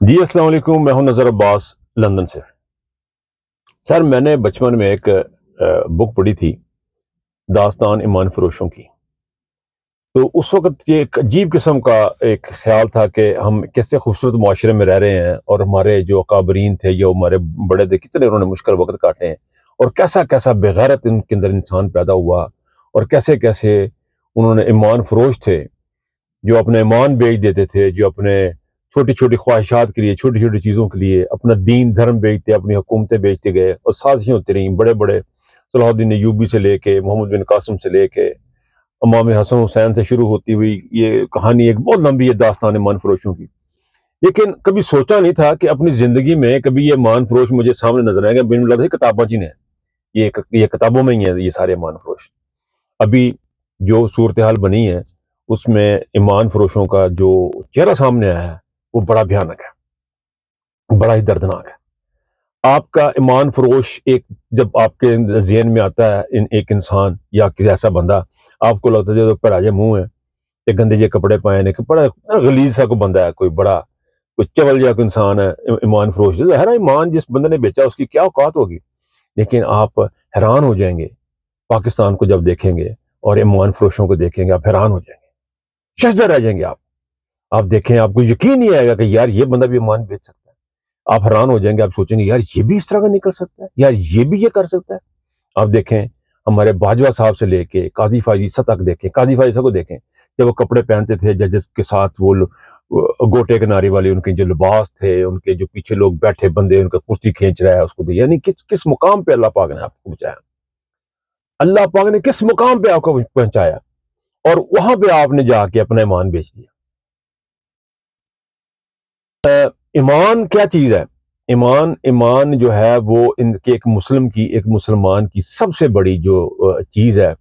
جی السلام علیکم، میں ہوں نظر عباس لندن سے۔ سر میں نے بچپن میں ایک بک پڑھی تھی، داستان ایمان فروشوں کی۔ تو اس وقت یہ ایک عجیب قسم کا ایک خیال تھا کہ ہم کیسے خوبصورت معاشرے میں رہ رہے ہیں، اور ہمارے جو اکابرین تھے یا ہمارے بڑے تھے، کتنے انہوں نے مشکل وقت کاٹے ہیں، اور کیسا کیسا بغیرت ان کے اندر انسان پیدا ہوا، اور کیسے کیسے انہوں نے ایمان فروش تھے جو اپنا ایمان بیچ دیتے تھے، جو اپنے چھوٹی چھوٹی خواہشات کے لیے، چھوٹی چھوٹی چیزوں کے لیے اپنا دین دھرم بیچتے، اپنی حکومتیں بیچتے گئے، اور سازشیں ہوتی رہیں بڑے بڑے صلاح الدین ایوبی سے لے کے محمد بن قاسم سے لے کے امام حسن حسین سے شروع ہوتی ہوئی یہ کہانی ایک بہت لمبی ہے داستان ایمان فروشوں کی۔ لیکن کبھی سوچا نہیں تھا کہ اپنی زندگی میں کبھی یہ ایمان فروش مجھے سامنے نظر آئے گا۔ بن اللہ کتابیں جی نے یہ کتابوں میں ہی ہیں یہ سارے ایمان فروش۔ ابھی جو صورتحال بنی ہے اس میں ایمان فروشوں کا جو چہرہ سامنے آیا ہے وہ بڑا بھیانک ہے، بڑا ہی دردناک ہے۔ آپ کا ایمان فروش ایک جب آپ کے ذہن میں آتا ہے ایک انسان یا کسی ایسا بندہ، آپ کو لگتا ہے جو پراجے منہ ہے کہ گندے جے کپڑے پائے ہیں، کہ بڑا غلیظ سا کوئی بندہ ہے، کوئی چول جا کوئی انسان ہے ایمان فروش۔ ظاہر ہے ایمان جس بندے نے بیچا اس کی کیا اوقات ہوگی، لیکن آپ حیران ہو جائیں گے پاکستان کو جب دیکھیں گے اور ایمان فروشوں کو دیکھیں گے، آپ حیران ہو جائیں گے، ششدر رہ جائیں گے آپ دیکھیں، آپ کو یقین نہیں آئے گا کہ یار یہ بندہ بھی ایمان بیچ سکتا ہے۔ آپ حیران ہو جائیں گے، آپ سوچیں گے یار یہ بھی اس طرح کا نکل سکتا ہے، یار یہ بھی یہ کر سکتا ہے۔ آپ دیکھیں ہمارے باجوہ صاحب سے لے کے قاضی فائز عیسیٰ تک دیکھیں، قاضی فائز عیسیٰ کو دیکھیں، جب وہ کپڑے پہنتے تھے ججز کے ساتھ، وہ گوٹے کناری والے ان کے جو لباس تھے، ان کے جو پیچھے لوگ بیٹھے بندے ان کا کرسی کھینچ رہا ہے اس کو، یعنی کس مقام پہ اللہ پاک نے آپ کو پہنچایا، اللہ پاک نے کس مقام پہ آپ کو پہنچایا، اور وہاں پہ آپ نے جا کے اپنا ایمان بیچ دیا۔ ایمان کیا چیز ہے؟ ایمان جو ہے وہ ان کے ایک مسلمان کی سب سے بڑی جو چیز ہے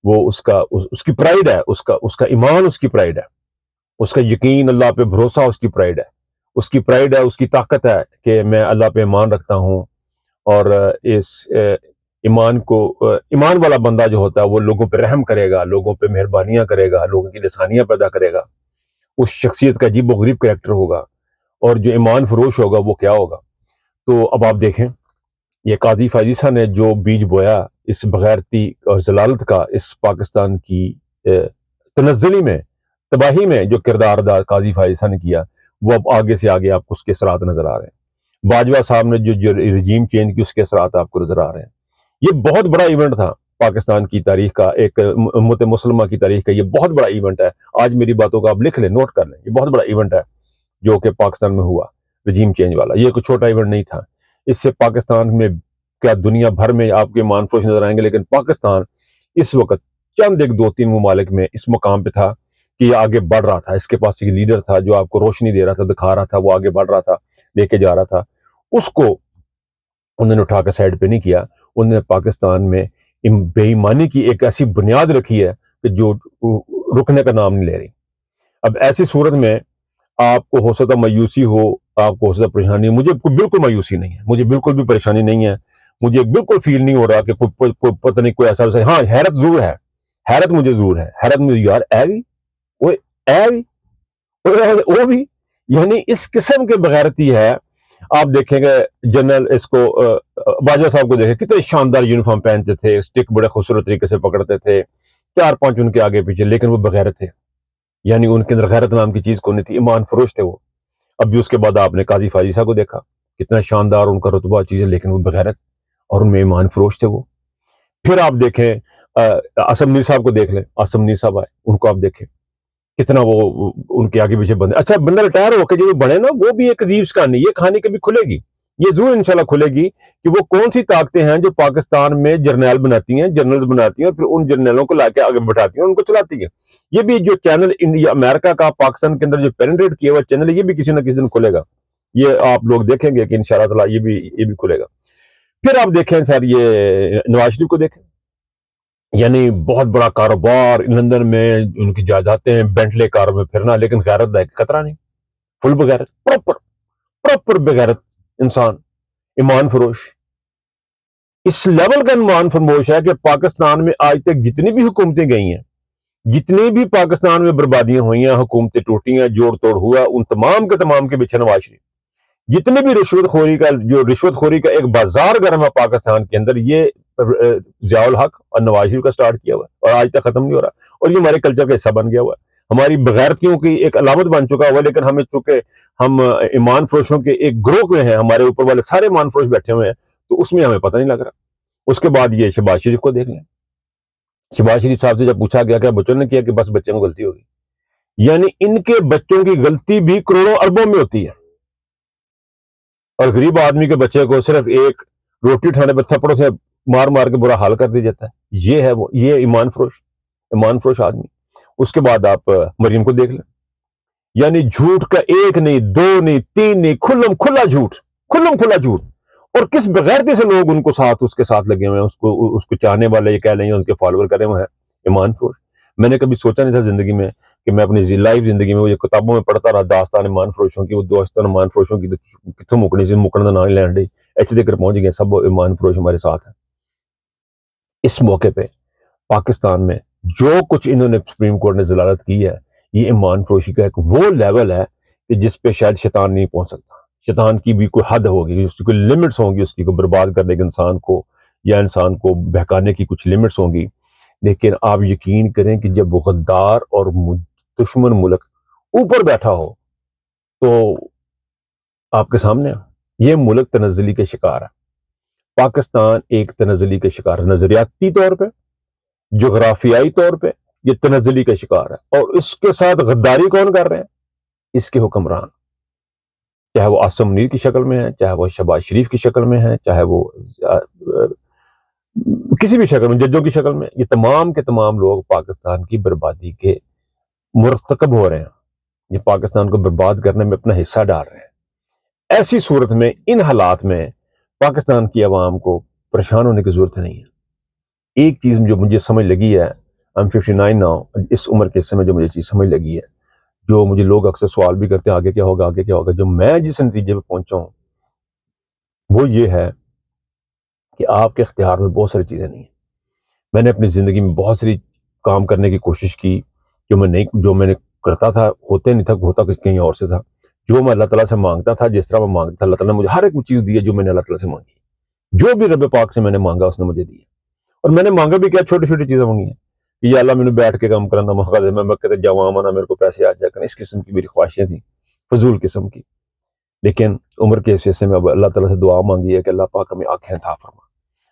وہ اس کی پرائیڈ ہے، اس کا ایمان، اس کی پرائیڈ ہے، اس کا یقین، اللہ پہ بھروسہ، اس کی پرائیڈ ہے، اس کی طاقت ہے کہ میں اللہ پہ ایمان رکھتا ہوں، اور اس ایمان والا بندہ جو ہوتا ہے وہ لوگوں پہ رحم کرے گا، لوگوں پہ مہربانیاں کرے گا، لوگوں کی لسانیاں پیدا کرے گا، اس شخصیت کا عجیب و غریب کریکٹر ہوگا۔ اور جو ایمان فروش ہوگا وہ کیا ہوگا؟ تو اب آپ دیکھیں یہ قاضی فائز عیسیٰ نے جو بیج بویا اس بغیرتی اور ضلالت کا، اس پاکستان کی تنزلی میں، تباہی میں جو کردار ادا قاضی فائز عیسیٰ نے کیا، وہ اب آگے سے آگے آپ کو اس کے اثرات نظر آ رہے ہیں۔ باجوہ صاحب نے جو رجیم چینج کی اس کے اثرات آپ کو نظر آ رہے ہیں۔ یہ بہت بڑا ایونٹ تھا پاکستان کی تاریخ کا، ایک امت مسلمہ کی تاریخ کا، یہ بہت بڑا ایونٹ ہے۔ آج میری باتوں کو آپ لکھ لیں، نوٹ کر لیں، یہ بہت بڑا ایونٹ ہے جو کہ پاکستان میں ہوا، رجیم چینج والا۔ یہ کوئی چھوٹا ایونٹ نہیں تھا، اس سے پاکستان میں کیا دنیا بھر میں آپ کے ایمان فروش نظر آئیں گے، لیکن پاکستان اس وقت چند ایک دو تین ممالک میں اس مقام پہ تھا کہ یہ آگے بڑھ رہا تھا، اس کے پاس ایک لیڈر تھا جو آپ کو روشنی دے رہا تھا، دکھا رہا تھا، وہ آگے بڑھ رہا تھا، لے کے جا رہا تھا۔ اس کو انہوں نے اٹھا کے سائڈ پہ نہیں کیا، انہوں نے پاکستان میں بے ایمانی کی ایک ایسی بنیاد رکھی ہے کہ جو رکنے کا نام نہیں لے رہی۔ اب ایسی صورت میں آپ کو ہو سکتا مایوسی ہو، آپ کو ہو سکتا پریشانی ہو، مجھے بالکل مایوسی نہیں ہے، مجھے بالکل بھی پریشانی نہیں ہے، مجھے بالکل فیل نہیں ہو رہا کہ پتہ نہیں کوئی ایسا، ہاں حیرت ضرور ہے، حیرت مجھے ضرور ہے، حیرت مجھے یار وہ بھی یعنی اس قسم کے بغیرتی ہے۔ آپ دیکھیں گے جنرل اس کو باجوہ صاحب کو دیکھیں کتنے شاندار یونیفارم پہنتے تھے، اسٹک بڑے خوبصورت طریقے سے پکڑتے تھے، 4-5 ان کے آگے پیچھے، لیکن وہ بغیرت تھے، یعنی ان کے اندر غیرت نام کی چیز کو نہیں تھی، ایمان فروش تھے وہ۔ اب بھی اس کے بعد آپ نے قاضی فائز عیسیٰ کو دیکھا، کتنا شاندار ان کا رتبہ چیز ہے، لیکن وہ بغیرت اور ان میں ایمان فروش تھے وہ۔ پھر آپ دیکھیں عاصم میر صاحب کو دیکھ لیں، عاصم میر صاحب آئے، ان کو آپ دیکھیں کتنا وہ ان کے آگے پیچھے بندے، اچھا بندہ ریٹائر ہو کے جو بنے نا، وہ بھی ایک عجیب کہانی، یہ کہانی کبھی کھلے گی، یہ ضرور انشاءاللہ کھلے گی کہ وہ کون سی طاقتیں ہیں جو پاکستان میں جرنیل بناتی ہیں، جنرلز بناتی ہیں، اور پھر ان جرنیلوں کو لا کے آگے بٹھاتی ہیں، ان کو چلاتی ہیں۔ یہ بھی جو چینل انڈیا امریکہ کا پاکستان کے اندر جو پینیٹریٹ کیا ہوا چینل ہے، یہ بھی کسی نہ کسی دن کھلے گا، یہ آپ لوگ دیکھیں گے کہ انشاءاللہ تعالی یہ بھی کھلے گا۔ پھر آپ دیکھیں سر یہ نواز شریف کو دیکھیں، یعنی بہت بڑا کاروبار لندن میں، ان کی جائیدادیں، بینٹلے کاروں میں پھرنا، لیکن غیرت کا قطرہ نہیں، فل بغیرت، پراپر بغیرت انسان، ایمان فروش، اس لیول کا ایمان فروش ہے کہ پاکستان میں آج تک جتنی بھی حکومتیں گئی ہیں، جتنی بھی پاکستان میں بربادیاں ہوئی ہیں، حکومتیں ٹوٹی ہیں، جوڑ توڑ ہوا، ان تمام کے پیچھے نواز شریف۔ جتنے بھی رشوت خوری کا ایک بازار گرم ہے پاکستان کے اندر، یہ ضیاء الحق اور نواز شریف کا سٹارٹ کیا ہوا ہے اور آج تک ختم نہیں ہو رہا، اور یہ ہمارے کلچر کا حصہ بن گیا ہوا ہے، ہماری بغیرتیوں کی ایک علامت بن چکا ہوا ہے۔ لیکن ہمیں چونکہ ہم ایمان فروشوں کے ایک گروہ میں ہیں، ہمارے اوپر والے سارے ایمان فروش بیٹھے ہوئے ہیں، تو اس میں ہمیں پتہ نہیں لگ رہا۔ اس کے بعد یہ شہباز شریف کو دیکھ لیں، شہباز شریف صاحب سے جب پوچھا گیا کہ بچوں نے کیا کہ بس بچے میں غلطی ہوگی، یعنی ان کے بچوں کی غلطی بھی کروڑوں اربوں میں ہوتی ہے، اور غریب آدمی کے بچے کو صرف ایک روٹی اٹھانے پر تھپڑوں سے مار مار کے برا حال کر دیا جاتا ہے۔ یہ ہے وہ، یہ ایمان فروش آدمی۔ اس کے بعد آپ مریم کو دیکھ لیں، یعنی جھوٹ کا ایک نہیں، دو نہیں، تین نہیں، کھلم کھلا جھوٹ، اور کس بغیرتی سے لوگ ان کو اس کے ساتھ لگے ہوئے ہیں، اس کو چاہنے والے یہ کہہ لیں، ان کے فالوور کرے ہوئے ہیں ایمان فروش۔ میں نے کبھی سوچا نہیں تھا زندگی میں کہ میں اپنی لائف زندگی میں وہ یہ کتابوں میں پڑھتا رہا داستان ایمان فروشوں کی، وہ دوستان ایمان فروشوں کی کتوں مکڑی سے مکڑنا نہ لینڈ ایچ کر پہنچ گئے، سب ایمان فروش ہمارے ساتھ ہیں۔ اس موقع پہ پاکستان میں جو کچھ انہوں نے سپریم کورٹ نے ضلالت کی ہے، یہ ایمان فروشی کا ایک وہ لیول ہے کہ جس پہ شاید شیطان نہیں پہنچ سکتا۔ شیطان کی بھی کوئی حد ہوگی، اس کی کوئی لمٹس ہوں گی، اس کی کوئی برباد کرنے کے انسان کو یا انسان کو بہکانے کی کچھ لمٹس ہوں گی۔ لیکن آپ یقین کریں کہ جب غدار اور دشمن ملک اوپر بیٹھا ہو تو آپ کے سامنے یہ ملک تنزلی کے شکار ہے۔ پاکستان ایک تنزلی کے شکار ہے، نظریاتی طور پہ، جغرافیائی طور پہ یہ تنزلی کا شکار ہے، اور اس کے ساتھ غداری کون کر رہے ہیں؟ اس کے حکمران، چاہے وہ عاصم منیر کی شکل میں ہے، چاہے وہ شہباز شریف کی شکل میں ہے، چاہے وہ کسی بھی شکل میں، ججوں کی شکل میں، یہ تمام کے تمام لوگ پاکستان کی بربادی کے مرتکب ہو رہے ہیں، یہ پاکستان کو برباد کرنے میں اپنا حصہ ڈال رہے ہیں۔ ایسی صورت میں، ان حالات میں پاکستان کی عوام کو پریشان ہونے کی ضرورت نہیں ہے۔ ایک چیز جو مجھے سمجھ لگی ہے، I'm 59 now، اس عمر کے حصے میں جو مجھے چیز سمجھ لگی ہے، جو مجھے لوگ اکثر سوال بھی کرتے ہیں آگے کیا ہوگا، آگے کیا ہوگا، جو میں جس نتیجے پہ پہنچا ہوں وہ یہ ہے کہ آپ کے اختیار میں بہت ساری چیزیں نہیں ہیں۔ میں نے اپنی زندگی میں بہت ساری کام کرنے کی کوشش کی جو میں نے کرتا تھا ہوتے نہیں تھا، ہوتا کہیں اور سے تھا۔ جو میں اللہ تعالیٰ سے مانگتا تھا، جس طرح میں مانگتا تھا، اللہ تعالیٰ نے مجھے ہر ایک چیز دی ہے جو میں نے اللہ تعالیٰ سے مانگی، جو بھی رب پاک سے میں نے مانگا اس نے مجھے دی ہے۔ اور میں نے مانگا بھی کیا، چھوٹی چھوٹی چیزیں مانگی ہیں کہ یا اللہ میں نے بیٹھ کے کام کرنا موقع دے، میں کہتے جاواں مانا میرے کو پیسے آ جائے کریں، اس قسم کی میری خواہشیں تھیں، فضول قسم کی۔ لیکن عمر کے حصے میں اب اللہ تعالیٰ سے دعا مانگی ہے کہ اللہ پاک ہمیں آنکھیں عطا فرما،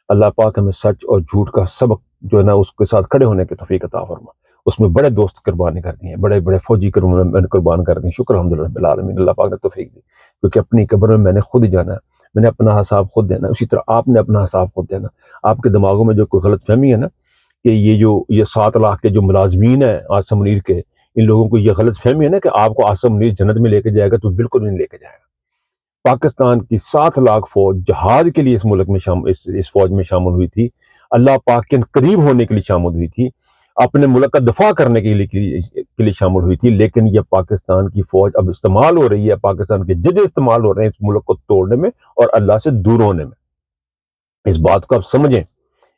اللہ پاک ہمیں سچ اور جھوٹ کا سبق جو ہے نا اس کے ساتھ کھڑے ہونے کی توفیق عطا فرما۔ اس میں بڑے دوست قربانی کر دی ہیں، بڑے بڑے فوجی میں نے قربان کر دی، شکر الحمدللہ رب العالمین، اللہ پاک نے توفیق دی، کیونکہ اپنی قبر میں نے خود جانا ہے، میں نے اپنا حساب خود دینا ہے، اسی طرح آپ نے اپنا حساب خود دینا۔ آپ کے دماغوں میں جو کوئی غلط فہمی ہے نا کہ یہ 7 لاکھ کے جو ملازمین ہیں عاصم منیر کے، ان لوگوں کو یہ غلط فہمی ہے نا کہ آپ کو عاصم منیر جنت میں لے کے جائے گا، تو بالکل نہیں لے کے جائے گا۔ پاکستان کی 7 لاکھ فوج جہاد کے لیے اس ملک میں اس فوج میں شامل ہوئی تھی، اللہ پاک کے قریب ہونے کے لیے شامل ہوئی تھی، اپنے ملک کا دفاع کرنے کے لیے شامل ہوئی تھی۔ لیکن یہ پاکستان کی فوج اب استعمال ہو رہی ہے، پاکستان کے جج استعمال ہو رہے ہیں اس ملک کو توڑنے میں اور اللہ سے دور ہونے میں۔ اس بات کو آپ سمجھیں،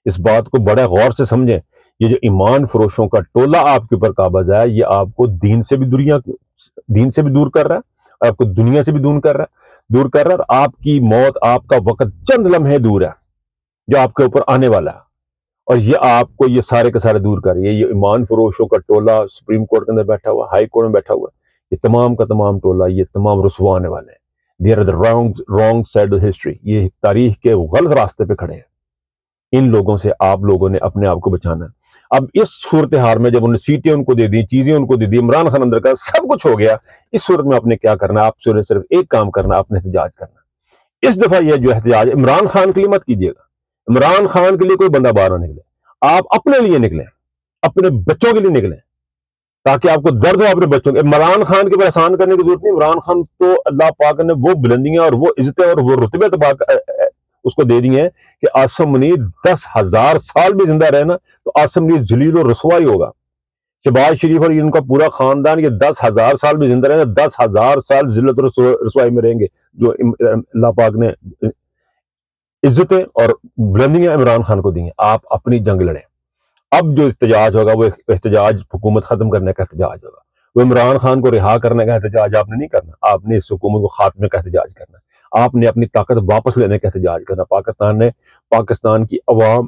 اس بات کو بڑے غور سے سمجھیں۔ یہ جو ایمان فروشوں کا ٹولہ آپ کے اوپر قابض ہے، یہ آپ کو دین سے بھی دور کر رہا ہے، اور آپ کو دنیا سے بھی دور کر رہا ہے، اور آپ کی موت، آپ کا وقت چند لمحے دور ہے جو آپ کے اوپر آنے والا ہے، اور یہ آپ کو یہ سارے کے سارے دور کر رہی ہے۔ یہ ایمان فروشوں کا ٹولہ سپریم کورٹ کے اندر بیٹھا ہوا، ہائی کورٹ میں بیٹھا ہوا، یہ تمام کا تمام ٹولہ، یہ تمام رسوا آنے والے ہیں۔ They are the wrong side of history, یہ تاریخ کے غلط راستے پہ کھڑے ہیں۔ ان لوگوں سے آپ لوگوں نے اپنے آپ کو بچانا ہے۔ اب اس صورتحال میں جب انہوں نے سیٹیں ان کو دے دی، چیزیں ان کو دے دی، عمران خان اندر کا سب کچھ ہو گیا، اس صورت میں آپ نے کیا کرنا ہے؟ آپ سے صرف ایک کام کرنا ہے، آپ نے احتجاج کرنا۔ اس دفعہ یہ جو احتجاج عمران خان کے لیے مت کیجیے گا، عمران خان کے لیے کوئی بندہ باہر نہ نکلے، آپ اپنے لیے نکلیں، اپنے بچوں کے لیے نکلیں، تاکہ آپ کو درد ہو اپنے بچوں کے۔ عمران خان کے اوپر احسان کرنے کی ضرورت نہیں، عمران خان تو اللہ پاک نے وہ بلندیاں اور وہ عزتیں اور وہ رتبے اس کو دے دی ہیں کہ عاصم منیر 10,000 سال بھی زندہ رہنا تو عاصم منیر ذلیل و رسوائی ہوگا۔ شہباز شریف اور ان کا پورا خاندان یہ 10,000 سال بھی زندہ رہنا، 10,000 سال ذلت و رسوائی میں رہیں گے، جو اللہ پاک نے عزتیں اور بلندیاں عمران خان کو دی ہیں۔ آپ اپنی جنگ لڑیں۔ اب جو احتجاج ہوگا وہ احتجاج حکومت ختم کرنے کا احتجاج ہوگا، وہ عمران خان کو رہا کرنے کا احتجاج آپ نے نہیں کرنا، آپ نے اس حکومت کو خاتمے کا احتجاج کرنا ہے۔ آپ نے اپنی طاقت واپس لینے کا احتجاج کرنا. پاکستان کی عوام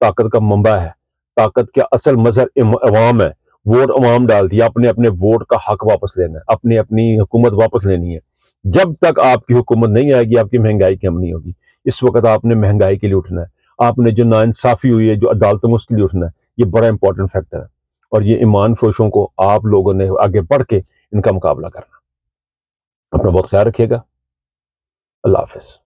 طاقت کا منبع ہے. طاقت کا اصل مظہر عوام ہے. ووٹ عوام ڈالتی ہے. اپنے اپنے ووٹ کا حق واپس لینا ہے, اپنی حکومت واپس لینی ہے. جب تک آپ کی حکومت نہیں آئے گی آپ کی مہنگائی کم نہیں ہوگی. اس وقت آپ نے مہنگائی کے لیے اٹھنا ہے. آپ نے جو ناانصافی ہوئی ہے, جو عدالتوں میں, اس کے لیے اٹھنا ہے. یہ بڑا امپورٹنٹ فیکٹر ہے, اور یہ ایمان فروشوں کو آپ لوگوں نے آگے بڑھ کے ان کا مقابلہ کرنا. اپنا بہت خیال رکھیے گا. اللہ حافظ.